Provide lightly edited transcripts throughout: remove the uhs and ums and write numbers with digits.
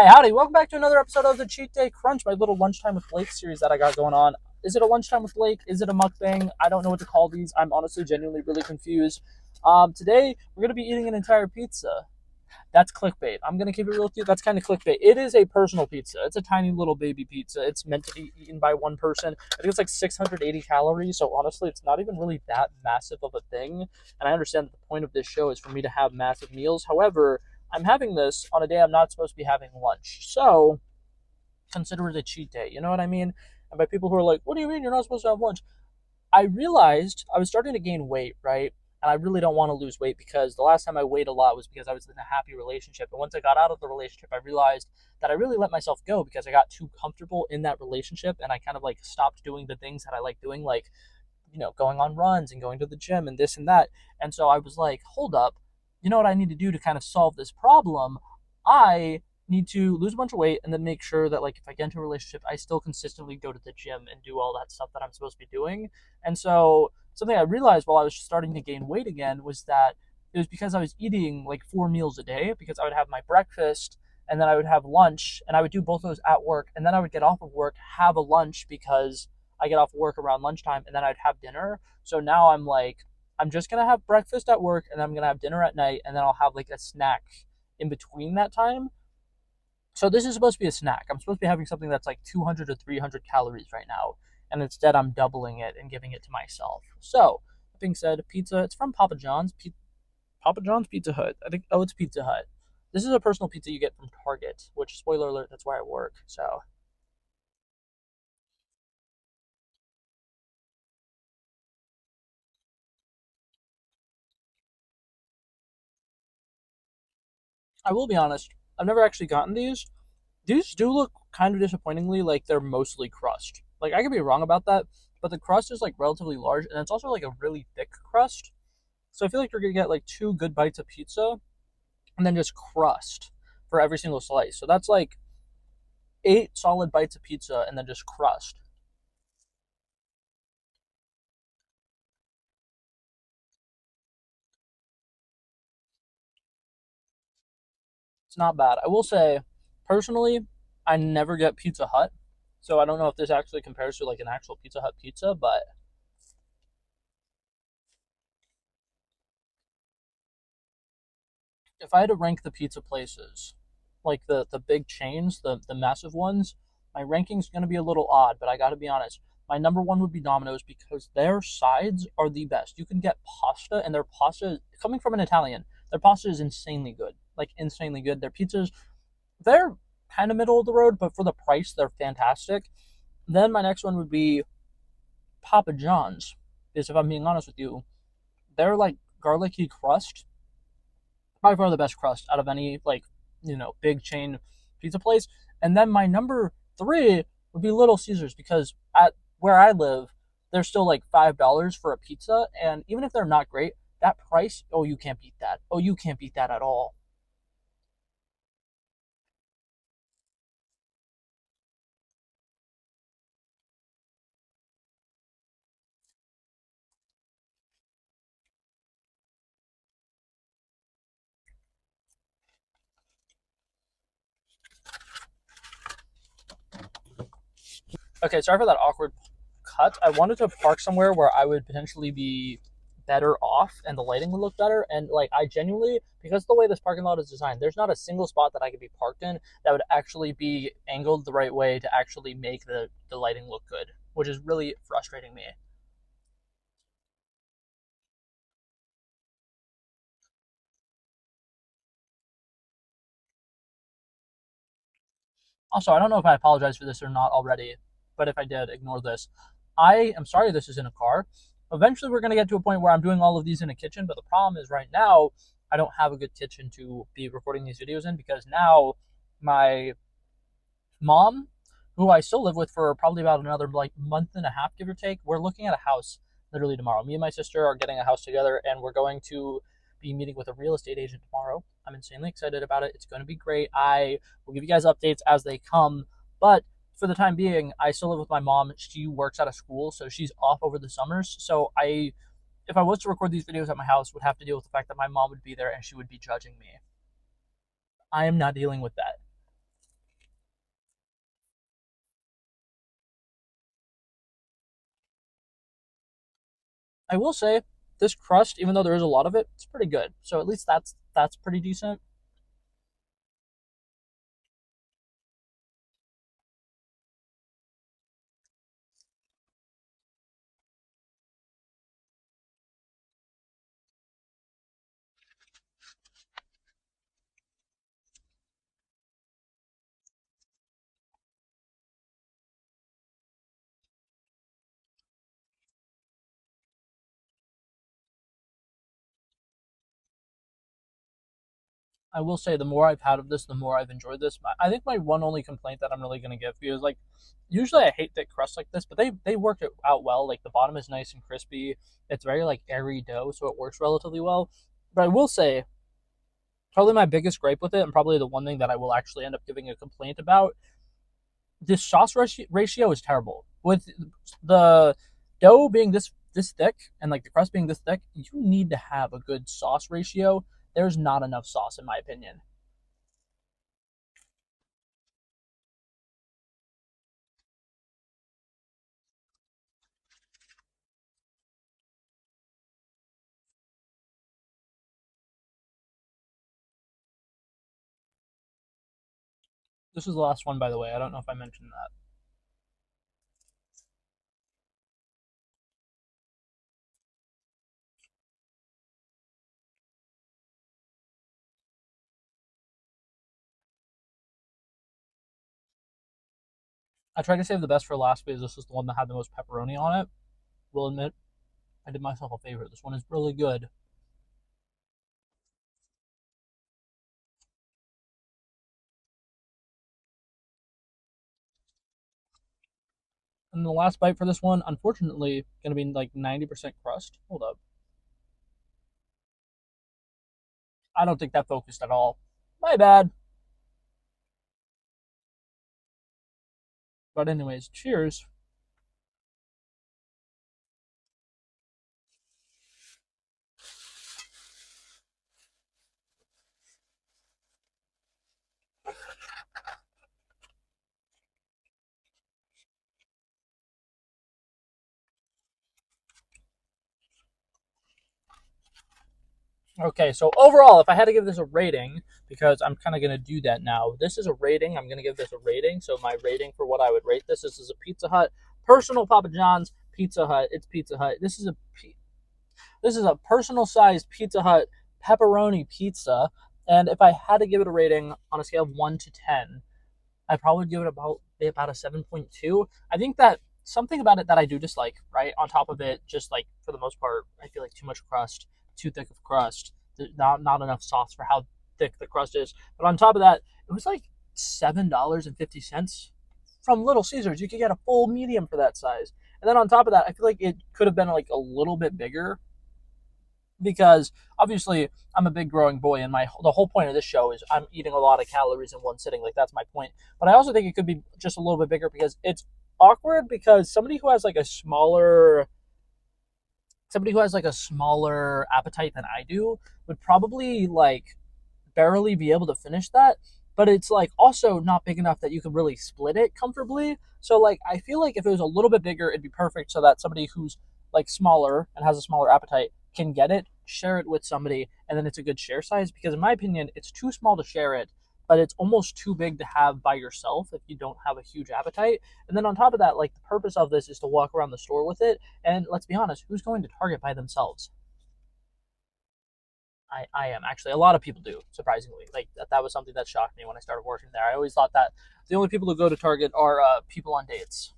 Hi, howdy. Welcome back to another episode of the Cheat Day Crunch, my little Lunchtime with Blake series that I got going on. Is it a Lunchtime with Blake? Is it a mukbang? I don't know what to call these. I'm honestly genuinely really confused. Today, we're going to be eating an entire pizza. That's clickbait. I'm going to keep it real with you. That's kind of clickbait. It is a personal pizza. It's a tiny little baby pizza. It's meant to be eaten by one person. I think it's like 680 calories, so honestly, it's not even really that massive of a thing. And I understand that the point of this show is for me to have massive meals. However, I'm having this on a day I'm not supposed to be having lunch. So, consider it a cheat day. You know what I mean? And by people who are like, what do you mean you're not supposed to have lunch? I realized I was starting to gain weight, right? And I really don't want to lose weight because the last time I weighed a lot was because I was in a happy relationship. And once I got out of the relationship, I realized that I really let myself go because I got too comfortable in that relationship and I kind of like stopped doing the things that I like doing, like, going on runs and going to the gym and this and that. And so I was like, hold up, you know what I need to do to kind of solve this problem? I need to lose a bunch of weight and then make sure that, like, if I get into a relationship, I still consistently go to the gym and do all that stuff that I'm supposed to be doing. And so something I realized while I was starting to gain weight again was that it was because I was eating like 4 meals a day, because I would have my breakfast and then I would have lunch, and I would do both of those at work, and then I would get off of work, have a lunch because I get off work around lunchtime, and then I'd have dinner. So now I'm like, I'm just gonna have breakfast at work, and then I'm gonna have dinner at night, and then I'll have like a snack in between that time. So this is supposed to be a snack. I'm supposed to be having something that's like 200 to 300 calories right now, and instead I'm doubling it and giving it to myself. So that being said, pizza. It's from Papa John's. Papa John's Pizza Hut. I think. Oh, it's Pizza Hut. This is a personal pizza you get from Target, which, spoiler alert, that's where I work. So I will be honest. I've never actually gotten these. These do look kind of disappointingly like they're mostly crust. Like, I could be wrong about that, but the crust is like relatively large, and it's also like a really thick crust. So I feel like you're gonna get like two good bites of pizza, and then just crust for every single slice. So that's like 8 solid bites of pizza, and then just crust. It's not bad. I will say, personally, I never get Pizza Hut, so I don't know if this actually compares to like an actual Pizza Hut pizza, but if I had to rank the pizza places, like the big chains, the massive ones, my ranking's gonna be a little odd, but I gotta be honest. My number one would be Domino's because their sides are the best. You can get pasta, and their pasta, coming from an Italian, their pasta is insanely good. Like, insanely good. Their pizzas, they're kind of middle of the road, but for the price, they're fantastic. Then my next one would be Papa John's, because if I'm being honest with you, they're like garlicky crust, by far the best crust out of any, like, big chain pizza place. And then my number three would be Little Caesars, because at where I live, they're still like $5 for a pizza, and even if they're not great, that price, oh, you can't beat that. Oh, you can't beat that at all. Okay, sorry for that awkward cut. I wanted to park somewhere where I would potentially be better off and the lighting would look better. And like, I genuinely, because of the way this parking lot is designed, there's not a single spot that I could be parked in that would actually be angled the right way to actually make the lighting look good, which is really frustrating me. Also, I don't know if I apologize for this or not already, but if I did, ignore this. I am sorry this is in a car. Eventually, we're going to get to a point where I'm doing all of these in a kitchen, but the problem is right now, I don't have a good kitchen to be recording these videos in, because now my mom, who I still live with for probably about another like month and a half, give or take, we're looking at a house literally tomorrow. Me and my sister are getting a house together, and we're going to be meeting with a real estate agent tomorrow. I'm insanely excited about it. It's going to be great. I will give you guys updates as they come, but for the time being, I still live with my mom. She works at a school, so she's off over the summers. So if I was to record these videos at my house, would have to deal with the fact that my mom would be there and she would be judging me. I am not dealing with that. I will say this crust, even though there is a lot of it, it's pretty good. So at least that's pretty decent. I will say the more I've had of this, the more I've enjoyed this. I think my one only complaint that I'm really gonna give you is like, usually I hate thick crust like this, but they worked it out well. Like the bottom is nice and crispy. It's very like airy dough, so it works relatively well. But I will say, probably my biggest gripe with it, and probably the one thing that I will actually end up giving a complaint about, this sauce ratio is terrible. With the dough being this thick and like the crust being this thick, you need to have a good sauce ratio. There's not enough sauce in my opinion. This is the last one, by the way. I don't know if I mentioned that. I tried to save the best for last because this is the one that had the most pepperoni on it. Will admit, I did myself a favor. This one is really good. And the last bite for this one, unfortunately, gonna be like 90% crust. Hold up. I don't think that focused at all. My bad. But anyways, cheers. Okay, so overall, if I had to give this a rating, because I'm kind of going to do that now, this is a rating. I'm going to give this a rating. So my rating for what I would rate this is a Pizza Hut personal Papa John's Pizza Hut. It's Pizza Hut. This is a personal sized Pizza Hut pepperoni pizza. And if I had to give it a rating on a scale of 1 to 10, I probably give it about a 7.2. I think that something about it that I do dislike, right? On top of it, just like for the most part, I feel like too much crust, too thick of crust, not enough sauce for how thick the crust is. But on top of that, it was like $7.50 from Little Caesars. You could get a full medium for that size. And then on top of that, I feel like it could have been like a little bit bigger because obviously I'm a big growing boy, and my the whole point of this show is I'm eating a lot of calories in one sitting. Like that's my point. But I also think it could be just a little bit bigger because it's awkward because somebody who has like a smaller appetite than I do would probably like barely be able to finish that. But it's like also not big enough that you could really split it comfortably. So like I feel like if it was a little bit bigger, it'd be perfect so that somebody who's like smaller and has a smaller appetite can get it, share it with somebody, and then it's a good share size. Because in my opinion, it's too small to share it, but it's almost too big to have by yourself if you don't have a huge appetite. And then on top of that, like the purpose of this is to walk around the store with it. And let's be honest, who's going to Target by themselves? I am actually. A lot of people do, surprisingly. Like that was something that shocked me when I started working there. I always thought that the only people who go to Target are people on dates.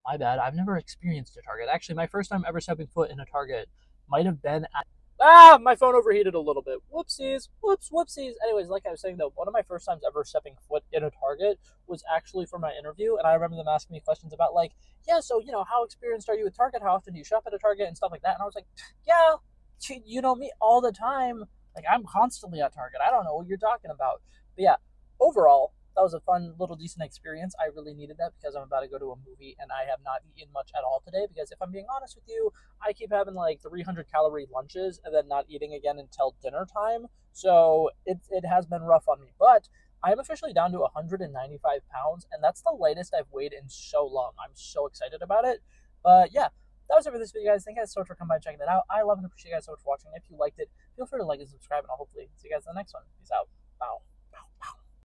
My bad. I've never experienced a Target. Actually, my first time ever stepping foot in a Target might have been at. My phone overheated a little bit. Whoopsies. Whoopsies. Anyways, like I was saying though, one of my first times ever stepping foot in a Target was actually for my interview, and I remember them asking me questions about like, yeah, so how experienced are you with Target? How often do you shop at a Target and stuff like that? And I was like, yeah, you know me all the time. Like I'm constantly at Target. I don't know what you're talking about. But yeah, overall, that was a fun little decent experience. I really needed that because I'm about to go to a movie and I have not eaten much at all today because if I'm being honest with you, I keep having like 300-calorie lunches and then not eating again until dinner time. So it has been rough on me. But I'm officially down to 195 pounds and that's the lightest I've weighed in so long. I'm so excited about it. But yeah, that was it for this video, guys. Thank you guys so much for coming by and checking it out. I love and appreciate you guys so much for watching. If you liked it, feel free to like and subscribe, and I'll hopefully see you guys in the next one. Peace out.